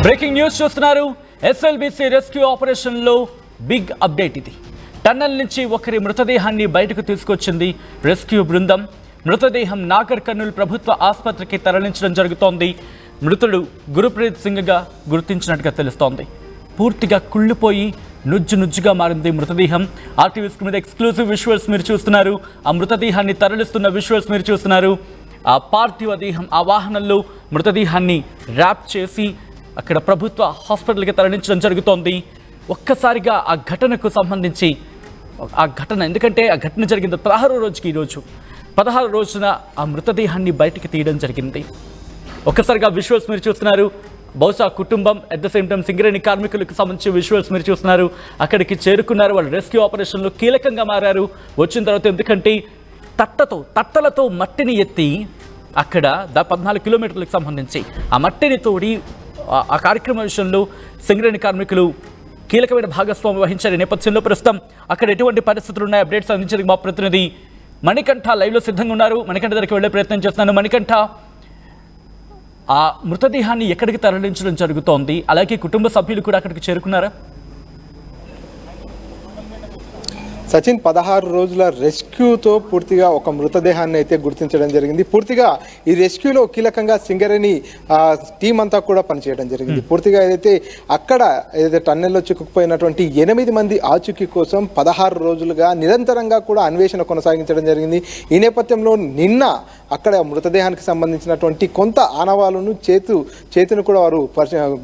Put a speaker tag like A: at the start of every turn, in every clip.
A: Breaking news చూస్తున్నారు. SLBC rescue ఆపరేషన్లో big update ఇది. టన్నల్ నుంచి ఒకరి మృతదేహాన్ని బయటకు తీసుకొచ్చింది రెస్క్యూ బృందం. మృతదేహం నాగర్ కర్నూలు ప్రభుత్వ ఆసుపత్రికి తరలించడం జరుగుతోంది. మృతుడు గురుప్రీత్ సింగ్గా గుర్తించినట్టుగా తెలుస్తోంది. పూర్తిగా కుళ్ళిపోయి నుజ్జుగా మారింది మృతదేహం. ఆర్టీవీ మీద ఎక్స్క్లూజివ్ విజువల్స్ మీరు చూస్తున్నారు. ఆ మృతదేహాన్ని తరలిస్తున్న విజువల్స్ మీరు చూస్తున్నారు. ఆ పార్థివ దేహం ఆ వాహనంలో మృతదేహాన్ని ర్యాప్ చేసి అక్కడ ప్రభుత్వ హాస్పిటల్కి తరలించడం జరుగుతోంది. ఒక్కసారిగా ఆ ఘటనకు సంబంధించి ఎందుకంటే ఆ ఘటన జరిగింది 16వ రోజుకి. ఈరోజు 16వ రోజున ఆ మృతదేహాన్ని బయటికి తీయడం జరిగింది. ఒక్కసారిగా విజువల్స్ మీరు చూస్తున్నారు. బహుశా కుటుంబం at the same time Singareni కార్మికులకు సంబంధించి విజువల్స్ మీరు చూస్తున్నారు. అక్కడికి చేరుకున్నారు. వాళ్ళు రెస్క్యూ ఆపరేషన్లో కీలకంగా మారారు. వచ్చిన తర్వాత ఎందుకంటే తట్టలతో మట్టిని ఎత్తి అక్కడ 14 కిలోమీటర్లకు సంబంధించి ఆ మట్టిని తోడి ఆ కార్యక్రమ విషయంలో సింగరేణి కార్మికులు కీలకమైన భాగస్వామ్యం వహించారు. నేపథ్యంలో ప్రస్తుతం అక్కడ ఎటువంటి పరిస్థితులు ఉన్నాయి అప్డేట్స్ అందించడానికి మా ప్రతినిధి మణికంఠ లైవ్లో సిద్ధంగా ఉన్నారు. మణికంఠ దగ్గరికి వెళ్ళే ప్రయత్నం చేస్తున్నాను. మణికంఠ, ఆ మృతదేహాన్ని ఎక్కడికి తరలించడం జరుగుతోంది? అలాగే కుటుంబ సభ్యులు కూడా అక్కడికి చేరుకున్నారా?
B: సచిన్, 16 రోజుల రెస్క్యూతో పూర్తిగా ఒక మృతదేహాన్ని అయితే గుర్తించడం జరిగింది. పూర్తిగా ఈ రెస్క్యూలో కీలకంగా సింగరేణి టీం అంతా కూడా పనిచేయడం జరిగింది. పూర్తిగా ఏదైతే టన్నెల్లో చిక్కుకుపోయినటువంటి 8 మంది ఆచూకీ కోసం 16 రోజులుగా నిరంతరంగా కూడా అన్వేషణ కొనసాగించడం జరిగింది. ఈ నేపథ్యంలో నిన్న అక్కడ మృతదేహానికి సంబంధించినటువంటి కొంత ఆనవాళ్ళను చేతును కూడా వారు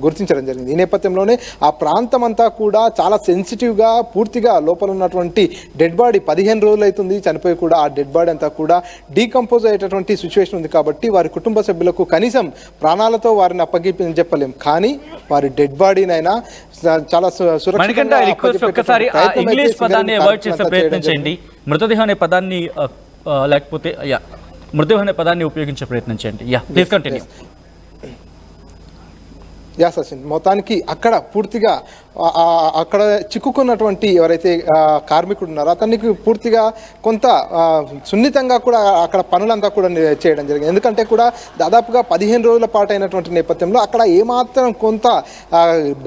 B: గుర్తించడం జరిగింది. ఈ నేపథ్యంలోనే ఆ ప్రాంతం అంతా కూడా చాలా సెన్సిటివ్గా పూర్తిగా లోపల ఉన్నటువంటి డెడ్ బాడీ 15 రోజులు అవుతుంది చనిపోయి కూడా ఆ డెడ్ బాడీ అంతా కూడా డీకంపోజ్ అయ్యేటటువంటి సిచ్యువేషన్ ఉంది. కాబట్టి వారి కుటుంబ సభ్యులకు కనీసం ప్రాణాలతో వారిని అప్పగించని చెప్పలేం, కానీ వారి డెడ్ బాడీనైనా చాలా సురక్షితంగా
A: మృతదేహం అనే పదాన్ని ఉపయోగించే ప్రయత్నం చేయండి. Please continue.
B: సచిన్, మొత్తానికి అక్కడ పూర్తిగా అక్కడ చిక్కుకున్నటువంటి ఎవరైతే కార్మికుడు ఉన్నారో అతనికి పూర్తిగా కొంత సున్నితంగా కూడా అక్కడ పనులంతా కూడా చేయడం జరిగింది. ఎందుకంటే కూడా దాదాపుగా 15 రోజుల పాటు అయినటువంటి నేపథ్యంలో అక్కడ ఏమాత్రం కొంత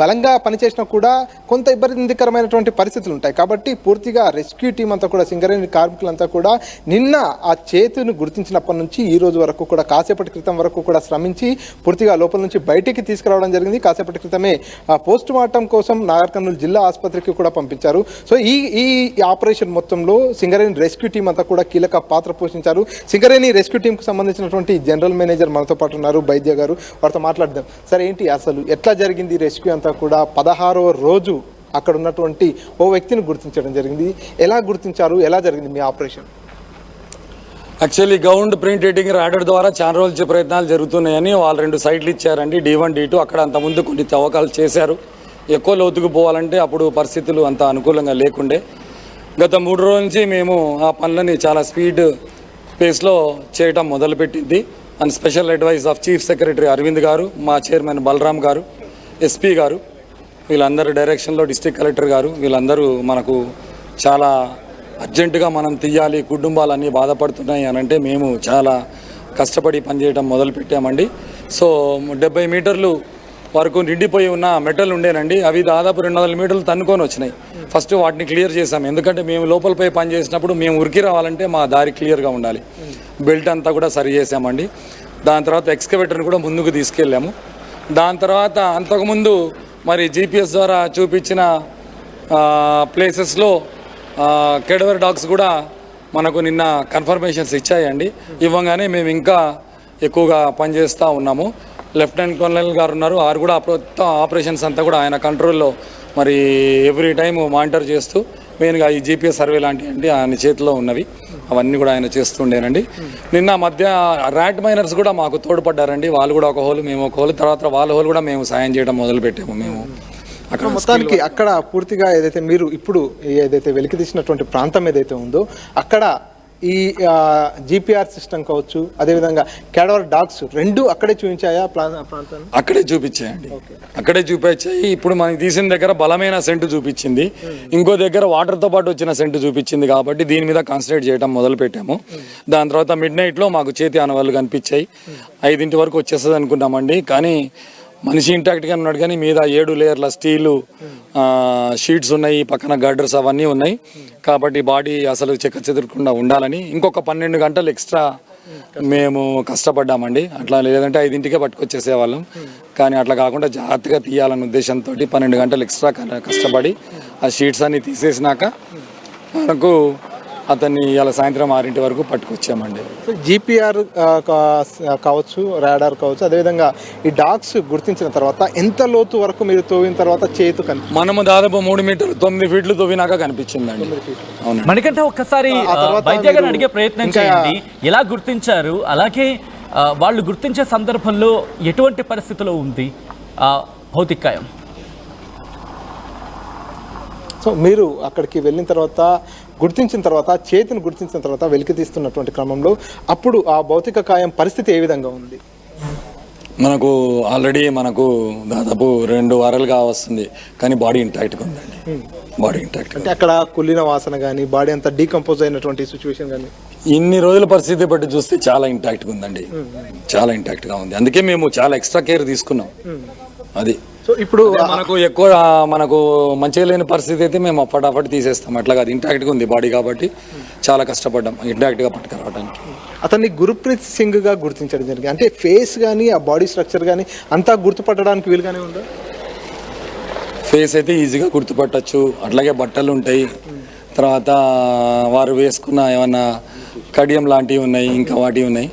B: బలంగా పనిచేసినా కూడా కొంత ఇబ్బందికరమైనటువంటి పరిస్థితులు ఉంటాయి. కాబట్టి పూర్తిగా రెస్క్యూ టీం అంతా కూడా సింగరేణి కార్మికులంతా కూడా నిన్న ఆ చేతును గుర్తించినప్పటి నుంచి ఈ రోజు వరకు కూడా కాసేపటి క్రితం వరకు కూడా శ్రమించి పూర్తిగా లోపల నుంచి బయటికి తీసుకురావడం జరిగింది. కాసేపటి క్రితమే పోస్ట్ మార్టం కోసం నాగర్ కర్నూలు జిల్లా ఆసుపత్రికి కూడా పంపించారు. సో ఈ ఆపరేషన్ మొత్తంలో సింగరేణి రెస్క్యూ టీం అంతా కూడా కీలక పాత్ర పోషించారు. సింగరేణి రెస్క్యూ టీంకు సంబంధించినటువంటి జనరల్ మేనేజర్ మనతో పాటు ఉన్నారు, వైద్య గారు. వారితో మాట్లాడదాం. సరే, ఏంటి అసలు ఎట్లా జరిగింది రెస్క్యూ అంతా కూడా? 16వ రోజు అక్కడ ఉన్నటువంటి ఓ వ్యక్తిని గుర్తించడం జరిగింది. ఎలా గుర్తించారు? ఎలా జరిగింది మీ ఆపరేషన్?
C: Actually ground penetrating radar ద్వారా చాలా రోజుల ప్రయత్నాలు జరుగుతున్నాయని వాళ్ళు 2 సైట్లు ఇచ్చారండి, D1 D2. అక్కడ అంతకుముందు కొన్ని తవ్వకాలు చేశారు. ఎక్కువ లోతుకు పోవాలంటే అప్పుడు పరిస్థితులు అంత అనుకూలంగా లేకుండే. గత 3 రోజుల నుంచి మేము ఆ పనులని చాలా స్పీడ్ పేస్లో చేయటం మొదలుపెట్టింది. And special advice of chief secretary Arvind garu, మా చైర్మన్ బలరాం గారు, SP గారు, వీళ్ళందరూ డైరెక్షన్లో డిస్ట్రిక్ట్ కలెక్టర్ గారు, వీళ్ళందరూ మనకు చాలా అర్జెంటుగా మనం తీయాలి, కుటుంబాలన్నీ బాధపడుతున్నాయి అని అంటే మేము చాలా కష్టపడి పనిచేయడం మొదలుపెట్టామండి. సో 70 మీటర్లు వరకు నిండిపోయి ఉన్న మెటల్ ఉండేనండి. అవి దాదాపు 200 మీటర్లు తన్నుకొని వచ్చినాయి. ఫస్ట్ వాటిని క్లియర్ చేసాము. ఎందుకంటే మేము లోపలిపై పని చేసినప్పుడు మేము ఉరికి రావాలంటే మా దారి క్లియర్గా ఉండాలి. బెల్ట్ అంతా కూడా సరి చేసామండి. దాని తర్వాత ఎక్స్కవేటర్ని కూడా ముందుకు తీసుకెళ్ళాము. దాని తర్వాత అంతకుముందు మరి GPS ద్వారా చూపించిన ప్లేసెస్లో కేడవర్ డాగ్స్ కూడా మనకు నిన్న కన్ఫర్మేషన్స్ ఇచ్చాయండి. ఇవ్వగానే మేము ఇంకా ఎక్కువగా పనిచేస్తూ ఉన్నాము. లెఫ్టినెంట్ కర్నల్ గారు ఉన్నారు, వారు కూడా ఆపరేషన్స్ అంతా కూడా ఆయన కంట్రోల్లో మరి ఎవ్రీ టైం మానిటర్ చేస్తూ మెయిన్గా ఈ GPS సర్వే లాంటివి ఆయన చేతిలో ఉన్నవి అవన్నీ కూడా ఆయన చేస్తుండేనండి. నిన్న మధ్య ర్యాట్ మైనర్స్ కూడా మాకు తోడ్పడ్డారండి. వాళ్ళు కూడా ఒక హోల్, మేము ఒక హోల్, తర్వాత వాళ్ళ హోల్ కూడా మేము సాయం చేయడం మొదలుపెట్టాము. మేము
B: మొత్తానికి అక్కడ పూర్తిగా ఏదైతే మీరు ఇప్పుడు ఏదైతే వెలికి తీసినటువంటి ప్రాంతం ఏదైతే ఉందో అక్కడ ఈ GPR సిస్టమ్ కావచ్చు, అదేవిధంగా క్యాడవర్ డాగ్స్ 2 అక్కడే చూపించాయా ప్రాంతాన్ని?
C: అక్కడే చూపించాయండి, అక్కడే చూపించాయి. ఇప్పుడు మనకి తీసిన దగ్గర బలమైన సెంటు చూపించింది, ఇంకో దగ్గర వాటర్తో పాటు వచ్చిన సెంటు చూపించింది. కాబట్టి దీని మీద కాన్సన్ట్రేట్ చేయడం మొదలు పెట్టాము. దాని తర్వాత మిడ్ నైట్లో మాకు చేతి ఆనవాళ్ళు కనిపించాయి. 5 వరకు వచ్చేస్తుంది అనుకున్నామండి. కానీ మనిషి ఇంటాక్ట్గా ఉన్నాడు కానీ మీద 7 లేయర్ల స్టీలు షీట్స్ ఉన్నాయి, పక్కన గర్డర్స్ అవన్నీ ఉన్నాయి. కాబట్టి బాడీ అసలు చెదరకుండా ఉండాలని ఇంకొక 12 గంటలు ఎక్స్ట్రా మేము కష్టపడ్డామండి. అట్లా లేదంటే 5ంటికే పట్టుకొచ్చేసేవాళ్ళం. కానీ అట్లా కాకుండా జాగ్రత్తగా తీయాలన్న ఉద్దేశంతో 12 గంటలు ఎక్స్ట్రా కష్టపడి ఆ షీట్స్ అన్ని తీసేసినాక మనకు అతన్ని ఇలా సాయంత్రం 6 వరకు పట్టుకొచ్చామండి.
B: జీపీఆర్ కావచ్చు, రాడార్ కావచ్చు, అదేవిధంగా ఈ డాగ్స్ గుర్తించిన తర్వాత ఎంత లోతు వరకు మీరు తవ్విన తర్వాత చేతు
C: మనము దాదాపు 3 మీటర్లు 9 ఫీట్లు తవ్వినాక కనిపించిందండి. అవును.
A: మనకంటే ఒక్కసారి వైద్య గారిని అడిగే ప్రయత్నం చేయండి. ఎలా గుర్తించారు, అలాగే వాళ్ళు గుర్తించే సందర్భంలో ఎటువంటి పరిస్థితిలో ఉంది భౌతికాయం?
B: సో మీరు అక్కడికి వెళ్ళిన తర్వాత గుర్తించిన తర్వాత చేతిని గుర్తించిన తర్వాత వెలికి తీస్తున్నటువంటి క్రమంలో అప్పుడు ఆ భౌతిక కాయం పరిస్థితి ఏ విధంగా ఉంది?
C: మనకు ఆల్రెడీ దాదాపు 2 వారాలుగా వస్తుంది, కానీ బాడీ ఇంటాక్ట్గా ఉందండి. బాడీ ఇంటాక్ట్
B: అంటే అక్కడ కుళ్ళిన వాసన కానీ బాడీ అంతా డీకంపోజ్ అయినటువంటి సిచ్యువేషన్ కానీ
C: ఇన్ని రోజుల పరిస్థితి బట్టి చూస్తే చాలా ఇంటాక్ట్గా ఉందండి. చాలా ఇంటాక్ట్గా ఉంది. అందుకే మేము చాలా ఎక్స్ట్రా కేర్ తీసుకున్నాం. అది
B: సో ఇప్పుడు
C: మనకు ఎక్కువ మంచిగా లేని పరిస్థితి అయితే మేము అప్పటి తీసేస్తాం. అట్లా కాదు, ఇంటాక్ట్గా ఉంది బాడీ కాబట్టి చాలా కష్టపడ్డాం ఇంటాక్ట్గా పట్టుకురావడానికి.
B: అతన్ని గుర్ప్రీత్ సింగ్గా గుర్తించడం జరిగింది. అంటే ఫేస్ కానీ ఆ బాడీ స్ట్రక్చర్ కానీ అంతా గుర్తుపట్టడానికి వీలుగానే ఉందా?
C: ఫేస్ అయితే ఈజీగా గుర్తుపట్టచ్చు. అట్లాగే బట్టలు ఉంటాయి, తర్వాత వారు వేసుకున్న ఏమన్నా కడియం లాంటివి ఉన్నాయి, ఇంకా వాటివి ఉన్నాయి.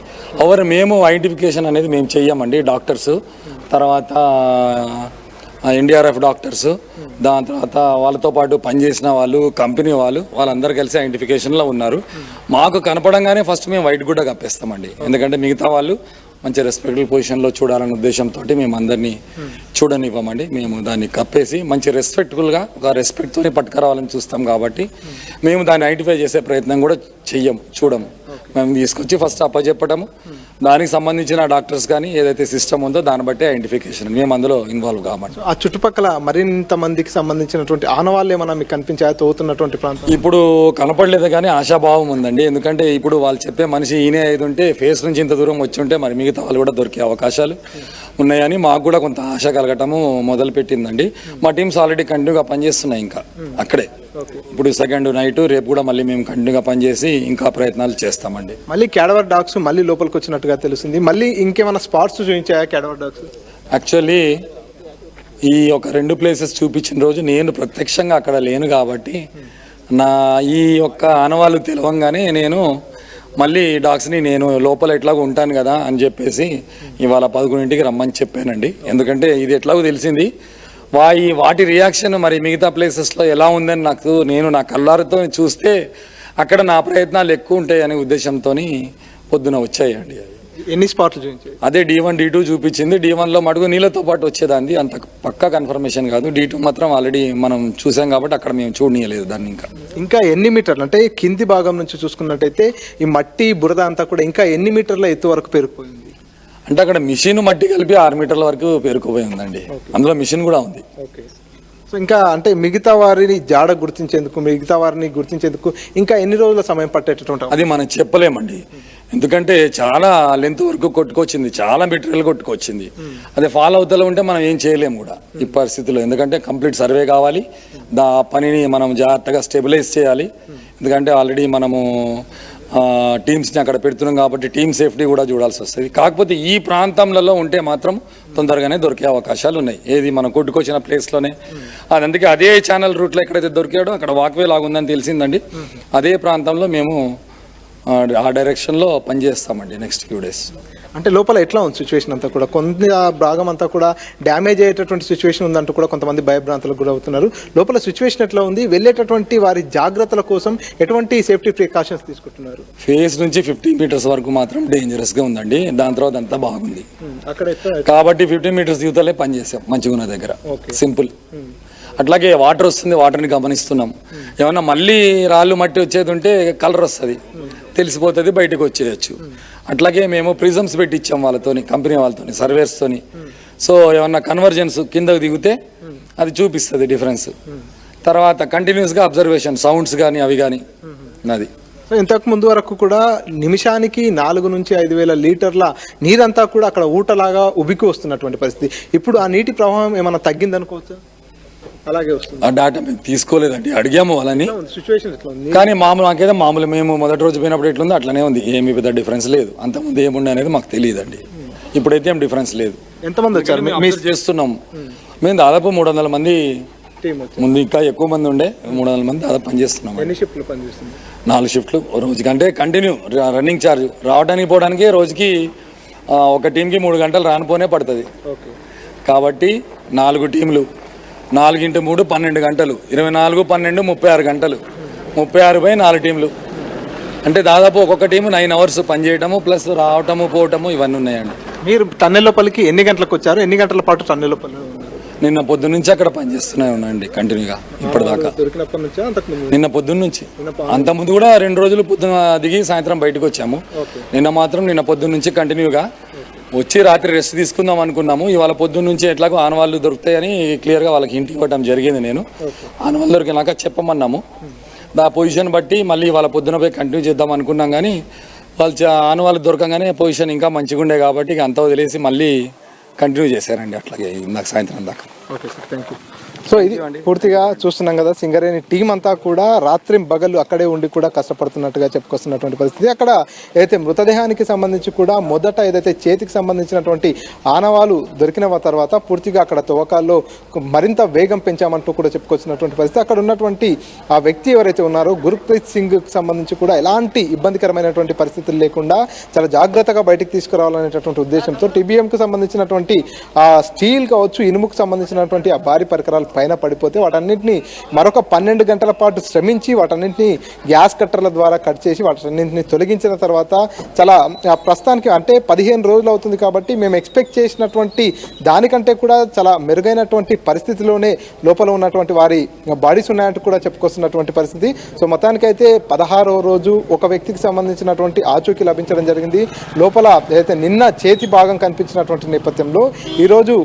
C: మేము ఐడెంటిఫికేషన్ అనేది మేము చెయ్యమండి. డాక్టర్స్, తర్వాత ఎన్డీఆర్ఎఫ్ డాక్టర్స్, దాని తర్వాత వాళ్ళతో పాటు పనిచేసిన వాళ్ళు, కంపెనీ వాళ్ళందరూ కలిసి ఐడెంటిఫికేషన్లో ఉన్నారు. మాకు కనపడంగానే ఫస్ట్ మేము వైట్ గుడ్డ కప్పేస్తామండి. ఎందుకంటే మిగతా వాళ్ళు మంచి రెస్పెక్టబుల్ పొజిషన్లో చూడాలనే ఉద్దేశంతో మేము అందరినీ చూడనివ్వమండి. మేము దాన్ని కప్పేసి మంచి రెస్పెక్ట్ఫుల్గా ఒక రెస్పెక్ట్తో పట్టుకురావాలని చూస్తాం. కాబట్టి మేము దాన్ని ఐడెంటిఫై చేసే ప్రయత్నం కూడా చూడము. మేము తీసుకొచ్చి ఫస్ట్ అప్పచెప్పటము, దానికి సంబంధించిన డాక్టర్స్ కానీ ఏదైతే సిస్టమ్ ఉందో దాన్ని బట్టి ఐడెంటిఫికేషన్, మేము అందులో ఇన్వాల్వ్ కామండి.
B: ఆ చుట్టుపక్కల మరింత మందికి సంబంధించినటువంటి ఆనవాళ్ళు ఏమైనా మీకు కనిపించాయా తోతున్నటువంటి ప్రాంతం?
C: ఇప్పుడు కనపడలేదు కానీ ఆశాభావం ఉందండి. ఎందుకంటే ఇప్పుడు వాళ్ళు చెప్పే మనిషి ఈయనే అయి ఉంటే, ఫేస్ నుంచి ఇంత దూరం వచ్చి ఉంటే మరి మిగతా వాళ్ళు కూడా దొరికే అవకాశాలు ఉన్నాయని మాకు కూడా కొంత ఆశ కలగటము మొదలు పెట్టిందండి. మా టీమ్స్ ఆల్రెడీ కంటిన్యూగా పనిచేస్తున్నాయి ఇంకా అక్కడే. ఇప్పుడు సెకండ్ నైట్ రేపు కూడా మళ్ళీ మేము కంటిన్యూగా పనిచేసి ఇంకా ప్రయత్నాలు చేస్తామండి.
B: మళ్ళీ క్యాడవర్ డాగ్స్ మళ్ళీ లోపలికి వచ్చినట్టుగా తెలుస్తుంది. మళ్ళీ ఇంకేమైనా స్పాట్స్ చూపించాయా క్యాడవర్ డాగ్స్?
C: యాక్చువల్లీ ఈ ఒక 2 ప్లేసెస్ చూపించిన రోజు నేను ప్రత్యక్షంగా అక్కడ లేను కాబట్టి ఈ యొక్క ఆనవాళ్ళు తెలవంగానే నేను మళ్ళీ డాగ్స్ని నేను లోపల ఎట్లాగో ఉంటాను కదా అని చెప్పేసి ఇవాళ 11ంటికి రమ్మని చెప్పానండి. ఎందుకంటే ఇది ఎట్లాగో తెలిసింది, వాటి రియాక్షన్ మరి మిగతా ప్లేసెస్లో ఎలా ఉందని నేను నా కళ్ళారుతో చూస్తే అక్కడ నా ప్రయత్నాలు ఎక్కువ ఉంటాయి అనే ఉద్దేశంతో పొద్దున వచ్చాయండి.
B: ఎన్ని స్పాట్లు చూపించాయి?
C: అదే D1 D2 చూపించింది. D1లో మడుగు నీళ్ళతో పాటు వచ్చేదాన్ని, అంత పక్కా కన్ఫర్మేషన్ కాదు. D2 మాత్రం ఆల్రెడీ మనం చూసాం కాబట్టి అక్కడ మేము చూడనీయలేదు దాన్ని. ఇంకా
B: ఎన్ని మీటర్లు అంటే కింది భాగం నుంచి చూసుకున్నట్టయితే ఈ మట్టి బురద అంతా కూడా ఇంకా ఎన్ని మీటర్ల ఎత్తు వరకు పేరుకుపోయింది?
C: అంటే అక్కడ మిషన్ మట్టి కలిపి 6 మీటర్ల వరకు పేరుకుపోయి ఉందండి. అందులో మిషన్ కూడా ఉంది.
B: సో ఇంకా అంటే మిగతా వారిని జాడ గుర్తించేందుకు, మిగతా వారిని గుర్తించేందుకు ఇంకా ఎన్ని రోజుల సమయం పట్టేటట్టు?
C: అది మనం చెప్పలేమండి. ఎందుకంటే చాలా లెంత్ వరకు కొట్టుకొచ్చింది, చాలా మెటీరియల్ కొట్టుకొచ్చింది. అదే ఫాలో అవుతూ ఉంటే మనం ఏం చేయలేము కూడా ఈ పరిస్థితిలో. ఎందుకంటే కంప్లీట్ సర్వే కావాలి, పనిని మనం జాగ్రత్తగా స్టెబిలైజ్ చేయాలి. ఎందుకంటే ఆల్రెడీ మనము టీమ్స్ని అక్కడ పెడుతున్నాం కాబట్టి టీమ్ సేఫ్టీ కూడా చూడాల్సి వస్తుంది. కాకపోతే ఈ ప్రాంతంలో ఉంటే మాత్రం తొందరగానే దొరికే అవకాశాలు ఉన్నాయి. ఏది మనం కొట్టుకొచ్చిన ప్లేస్లోనే. అది అందుకే అదే ఛానల్ రూట్లో ఎక్కడైతే దొరికాడో అక్కడ వాక్వే లాగుందని తెలిసిందండి. అదే ప్రాంతంలో మేము ఆ డైరెక్షన్లో పనిచేస్తామండి నెక్స్ట్ ఫ్యూ డేస్.
B: అంటే లోపల ఎట్లా ఉంది సిచ్యువేషన్ అంతా కూడా? కొంత భాగం అంతా కూడా డ్యామేజ్ అయ్యేటటువంటి సిచ్యువేషన్ ఉందంటూ కూడా కొంతమంది భయభ్రాంతులకు కూడా అవుతున్నారు. లోపల సిచ్యువేషన్ ఎట్లా ఉంది? వెళ్ళేటటువంటి వారి జాగ్రత్తల కోసం ఎటువంటి సేఫ్టీ ప్రికాషన్స్ తీసుకుంటున్నారు?
C: ఫేస్ నుంచి 15 మీటర్స్ వరకు మాత్రం డేంజరస్గా ఉందండి. దాని తర్వాత అంతా బాగుంది అక్కడ కాబట్టి 15 మీటర్స్ యూతలే పనిచేసాం మంచిగా ఉన్న దగ్గర. సింపుల్. అట్లాగే వాటర్ వస్తుంది, వాటర్ని గమనిస్తున్నాం. ఏమన్నా మళ్ళీ రాళ్ళు మట్టి వచ్చేది ఉంటే కలర్ వస్తుంది, తెలిసిపోతుంది, బయటకు వచ్చేయచ్చు. అట్లాగే మేము ప్రిజమ్స్ పెట్టించాం వాళ్ళతోని, కంపెనీ వాళ్ళతోని, సర్వేర్స్తోని. సో ఏమన్నా కన్వర్జెన్స్ కిందకు దిగితే అది చూపిస్తుంది డిఫరెన్స్. తర్వాత కంటిన్యూస్గా అబ్జర్వేషన్, సౌండ్స్ కానీ అవి కానీ అది.
B: ఇంతకు ముందు వరకు కూడా నిమిషానికి 4 నుంచి 5,000 లీటర్ల నీరంతా కూడా అక్కడ ఊటలాగా ఉబికి వస్తున్నటువంటి పరిస్థితి. ఇప్పుడు ఆ నీటి ప్రవాహం ఏమైనా తగ్గిందనుకోవచ్చు? అలాగే వస్తుంది.
C: ఆ డాటా మేము తీసుకోలేదండి, అడిగాము వాళ్ళని.
B: సిచ్యువేషన్ ఎట్లా ఉంది?
C: కానీ నాకైతే మామూలు మేము మొదటి రోజు పోయినప్పుడు ఎట్లుంది అట్లనే ఉంది, ఏమి పెద్ద డిఫరెన్స్ లేదు. అంతకుముందు ఏముండే అనేది మాకు తెలియదండి. ఇప్పుడైతే ఏం డిఫరెన్స్ లేదు.
B: ఎంతమంది వచ్చారు?
C: మేము చేస్తున్నాం. మేము దాదాపు 300 మంది, ముందు ఇంకా ఎక్కువ మంది ఉండే, 300 మంది దాదాపు పనిచేస్తున్నాం.
B: ఎన్ని షిఫ్ట్లు పనిచేస్తుంది?
C: 4 షిఫ్ట్లు రోజుకంటే కంటిన్యూ రన్నింగ్ ఛార్జ్. రావడానికి పోవడానికి రోజుకి ఒక టీంకి 3 గంటలు రానిపోనే పడుతుంది. కాబట్టి 4 టీంలు, 4 × 3 12 గంటలు, 24 12 36 గంటలు, 36/4 టీంలు. అంటే దాదాపు ఒక్కొక్క టీము 9 అవర్స్ పనిచేయటము ప్లస్ రావటము పోవటము ఇవన్నీ ఉన్నాయండి.
B: మీరు టన్నెల్ లోపలికి ఎన్ని గంటలకు వచ్చారు? ఎన్ని గంటల పాటు టన్నెల్ లోపల?
C: నిన్న పొద్దున్న నుంచి అక్కడ పనిచేస్తూనే ఉన్నాయండి కంటిన్యూగా ఇప్పటిదాకా.
B: దొరికినప్పటి నుంచి
C: నిన్న పొద్దున్న నుంచి, అంతకుముందు కూడా 2 రోజులు పొద్దున దిగి సాయంత్రం బయటకు వచ్చాము. నిన్న పొద్దున్న నుంచి కంటిన్యూగా వచ్చి రాత్రి రెస్ట్ తీసుకుందాం అనుకున్నాము. ఇవాళ పొద్దున్న నుంచి ఎట్లాగో ఆనవాళ్ళు దొరుకుతాయని క్లియర్గా వాళ్ళకి ఇంటికి ఇవ్వడం జరిగింది. నేను ఆనవాళ్ళు దొరికినాక చెప్పమన్నాము. ఆ పొజిషన్ బట్టి మళ్ళీ వాళ్ళ పొద్దున పోయి కంటిన్యూ చేద్దాం అనుకున్నాం. కానీ వాళ్ళు ఆనవాళ్ళు దొరకగానే పొజిషన్ ఇంకా మంచిగా ఉండే కాబట్టి అంతా వదిలేసి మళ్ళీ కంటిన్యూ చేశారండి అట్లాగే ఇందాక సాయంత్రం దాకా.
B: Okay sir, thank you. So ఇది పూర్తిగా చూస్తున్నాం కదా, సింగరేణి టీం అంతా కూడా రాత్రి పగలు అక్కడే ఉండి కూడా కష్టపడుతున్నట్టుగా చెప్పుకొస్తున్నటువంటి పరిస్థితి. అక్కడ ఏదైతే మృతదేహానికి సంబంధించి కూడా మొదట ఏదైతే చేతికి సంబంధించినటువంటి ఆనవాలు దొరికిన తర్వాత పూర్తిగా అక్కడ తవ్వకాల్లో మరింత వేగం పెంచామంటూ కూడా చెప్పుకొచ్చినటువంటి పరిస్థితి. అక్కడ ఉన్నటువంటి ఆ వ్యక్తి ఎవరైతే ఉన్నారో గుర్ప్రీత్ సింగ్కి సంబంధించి కూడా ఎలాంటి ఇబ్బందికరమైనటువంటి పరిస్థితులు లేకుండా చాలా జాగ్రత్తగా బయటికి తీసుకురావాలనేటటువంటి ఉద్దేశంతో టీబీఎంకి సంబంధించినటువంటి ఆ స్టీల్ కావచ్చు, ఇనుముకు సంబంధించినటువంటి ఆ భారీ పరికరాలు పైన పడిపోతే వాటన్నింటినీ మరొక 12 గంటల పాటు శ్రమించి వాటన్నింటినీ గ్యాస్ కట్టర్ల ద్వారా కట్ చేసి వాటన్నింటినీ తొలగించిన తర్వాత చాలా ప్రస్తుతానికి అంటే 15 రోజులు అవుతుంది కాబట్టి మేము ఎక్స్పెక్ట్ చేసినటువంటి దానికంటే కూడా చాలా మెరుగైనటువంటి పరిస్థితిలోనే లోపల ఉన్నటువంటి వారి బాడీస్ ఉన్నాయంటూ కూడా చెప్పుకొస్తున్నటువంటి పరిస్థితి. సో మొత్తానికైతే 16వ రోజు ఒక వ్యక్తికి సంబంధించినటువంటి ఆచూకీ లభించడం జరిగింది. లోపల ఏదైతే నిన్న చేతి భాగం కనిపించినటువంటి నేపథ్యంలో ఈరోజు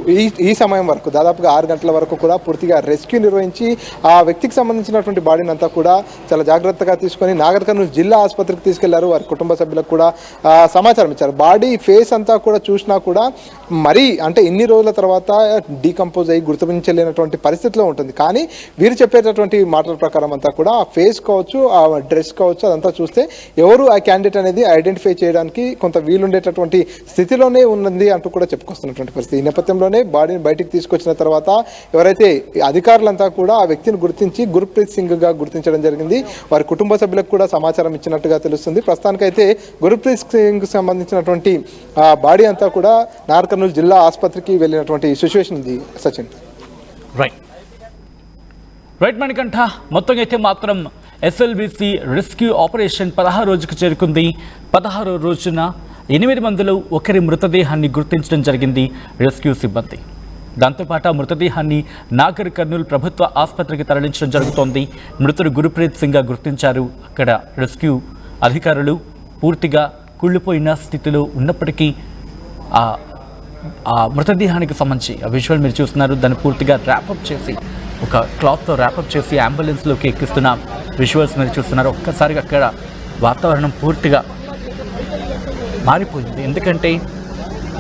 B: ఈ సమయం వరకు దాదాపుగా 6 గంటల వరకు కూడా పూర్తిగా రెస్క్యూ నిర్వహించి ఆ వ్యక్తికి సంబంధించినటువంటి బాడీని అంతా కూడా చాలా జాగ్రత్తగా తీసుకొని నాగర్ కర్నూలు జిల్లా ఆసుపత్రికి తీసుకెళ్లారు. వారి కుటుంబ సభ్యులకు కూడా సమాచారం ఇచ్చారు. బాడీ ఫేస్ అంతా కూడా చూసినా కూడా మరీ అంటే ఇన్ని రోజుల తర్వాత డీకంపోజ్ అయ్యి గుర్తించలేనటువంటి పరిస్థితిలో ఉంటుంది. కానీ వీరు చెప్పేటటువంటి మాటల ప్రకారం అంతా కూడా ఆ ఫేస్ కావచ్చు, ఆ డ్రెస్ కావచ్చు, అదంతా చూస్తే ఎవరు ఆ క్యాండిడేట్ అనేది ఐడెంటిఫై చేయడానికి కొంత వీలుండేటటువంటి స్థితిలోనే ఉన్నది అంటూ కూడా చెప్పుకొస్తున్నటువంటి పరిస్థితి. ఈ నేపథ్యంలోనే బాడీని బయటికి తీసుకొచ్చిన తర్వాత ఎవరైతే అధికారులంతా కూడా ఆ వ్యక్తిని గుర్తించి గుర్ప్రీత్ సింగ్ గా గుర్తించడం జరిగింది. వారి కుటుంబ సభ్యులకు కూడా సమాచారం ఇచ్చినట్టుగా తెలుస్తుంది. ప్రస్తుతానికైతే గుర్ప్రీత్ సింగ్ సంబంధించినటువంటి బాడీ అంతా కూడా నాగర్ కర్నూలు జిల్లా ఆసుపత్రికి వెళ్ళినటువంటి సిచ్యువేషన్ ఉంది. సచిన్.
A: రైట్ మణికంఠ, మొత్తం అయితే మాత్రం ఎస్ఎల్బిసి రెస్క్యూ ఆపరేషన్ 16 రోజుకు చేరుకుంది. 16వ రోజున 8 మందిలో ఒకరి మృతదేహాన్ని గుర్తించడం జరిగింది రెస్క్యూ సిబ్బంది. దాంతోపాటు ఆ మృతదేహాన్ని నాగర్ కర్నూలు ప్రభుత్వ ఆసుపత్రికి తరలించడం జరుగుతోంది. మృతుడు గురుప్రీత్ సింగ్గా గుర్తించారు. అక్కడ రెస్క్యూ అధికారులు పూర్తిగా కుళ్ళిపోయిన స్థితిలో ఉన్నప్పటికీ ఆ మృతదేహానికి సంబంధించి ఆ విజువల్ మీరు చూస్తున్నారు. దాన్ని పూర్తిగా ర్యాపప్ చేసి ఒక క్లాత్తో ర్యాపప్ చేసి అంబులెన్స్లోకి ఎక్కిస్తున్న విజువల్స్ మీరు చూస్తున్నారు. ఒక్కసారిగా అక్కడ వాతావరణం పూర్తిగా మారిపోయింది. ఎందుకంటే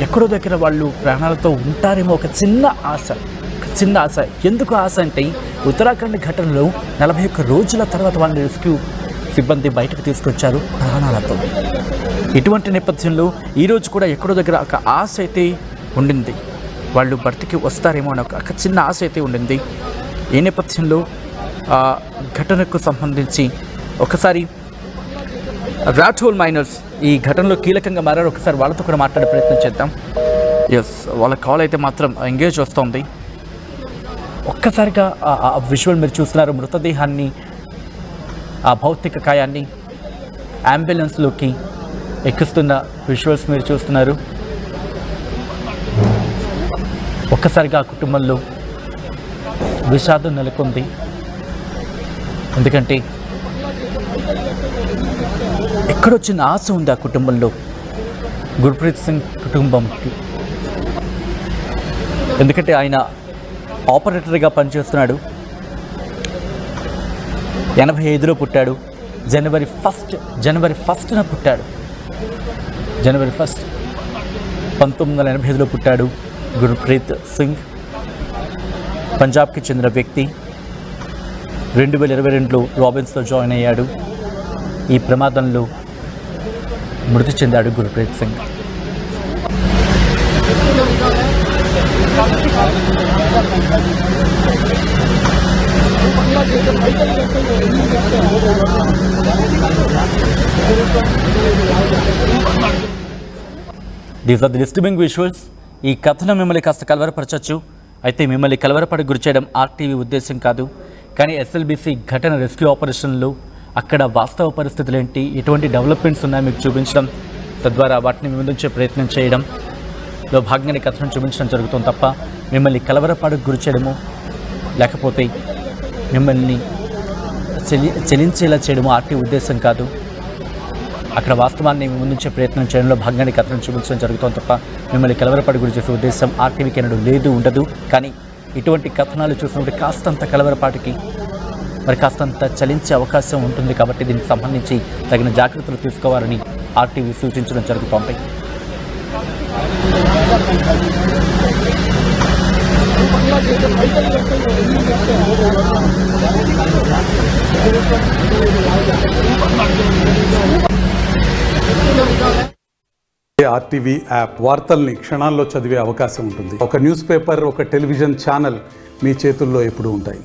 A: ఎక్కడో దగ్గర వాళ్ళు ప్రాణాలతో ఉంటారేమో ఒక చిన్న ఆశ. ఎందుకు ఆశ అంటే ఉత్తరాఖండ్ ఘటనలో 41 రోజుల తర్వాత వాళ్ళని రెస్క్యూ సిబ్బంది బయటకు తీసుకొచ్చారు ప్రాణాలతో. ఇటువంటి నేపథ్యంలో ఈరోజు కూడా ఎక్కడో దగ్గర ఒక ఆశ అయితే ఉండింది, వాళ్ళు బ్రతికి వస్తారేమో అని ఒక చిన్న ఆశ అయితే ఉండింది. ఈ నేపథ్యంలో ఆ ఘటనకు సంబంధించి ఒకసారి రాఠోల్ మైనర్స్ ఈ ఘటనలో కీలకంగా మారారు. ఒకసారి వాళ్ళతో కూడా మాట్లాడే ప్రయత్నం చేద్దాం. ఎస్, వాళ్ళ కాల్ అయితే మాత్రం ఎంగేజ్ వస్తుంది. ఒక్కసారిగా ఆ విజువల్ మీరు చూస్తున్నారు. మృతదేహాన్ని, ఆ భౌతిక కాయాన్ని అంబులెన్స్లోకి ఎక్కిస్తున్న విజువల్స్ మీరు చూస్తున్నారు. ఒక్కసారిగా ఆ కుటుంబంలో విషాదం నెలకొంది. ఎందుకంటే ఎక్కడొచ్చిన ఆశ ఉంది ఆ కుటుంబంలో, గుర్ప్రీత్ సింగ్ కుటుంబంకి. ఎందుకంటే ఆయన ఆపరేటర్గా పనిచేస్తున్నాడు. 85లో పుట్టాడు. జనవరి ఫస్ట్న పుట్టాడు. జనవరి 1 1985లో పుట్టాడు గుర్ప్రీత్ సింగ్. పంజాబ్కి చెందిన వ్యక్తి. 2022లో రాబిన్స్లో జాయిన్ అయ్యాడు. ఈ ప్రమాదంలో మృతి చెందాడు Gurpreet Singh. These are the disturbing visuals. ఈ కథనం మిమ్మల్ని కాస్త కలవరపరచచ్చు. అయితే మిమ్మల్ని కలవరపడి గురి చేయడం ఆర్టీవీ ఉద్దేశం కాదు. కానీ ఎస్ఎల్బీసీ ఘటన రెస్క్యూ ఆపరేషన్లో అక్కడ వాస్తవ పరిస్థితులు ఏంటి, ఎటువంటి డెవలప్మెంట్స్ ఉన్నాయో మీకు చూపించడం, తద్వారా వాటిని ముందుంచే ప్రయత్నం చేయడంలో భాగంగానే కథనం చూపించడం జరుగుతుంది తప్ప మిమ్మల్ని కలవరపాటుకు గురి చేయడము లేకపోతే మిమ్మల్ని చెలించేలా చేయడము ఆర్టీవీ ఉద్దేశం కాదు. అక్కడ వాస్తవాన్ని ముందుంచే ప్రయత్నం చేయడంలో భాగంగానే కథనం చూపించడం జరుగుతుంది తప్ప మిమ్మల్ని కలవరపాటు గురి చేసే ఉద్దేశం ఆర్టీవీకి ఎన్నడూ లేదు, ఉండదు. కానీ ఇటువంటి కథనాలు చూసినప్పుడు కాస్తంత కలవరపాటుకి మరి కాస్తంత చలించే అవకాశం ఉంటుంది. కాబట్టి దీనికి సంబంధించి తగిన జాగ్రత్తలు తీసుకోవాలని ఆర్టీవీ సూచించడం జరుగుతోంది.
D: ఆర్టీవీ యాప్ వార్తల్ని క్షణాల్లో చదివే అవకాశం ఉంటుంది. ఒక న్యూస్ పేపర్, ఒక టెలివిజన్ ఛానల్ మీ చేతుల్లో ఎప్పుడూ ఉంటాయి.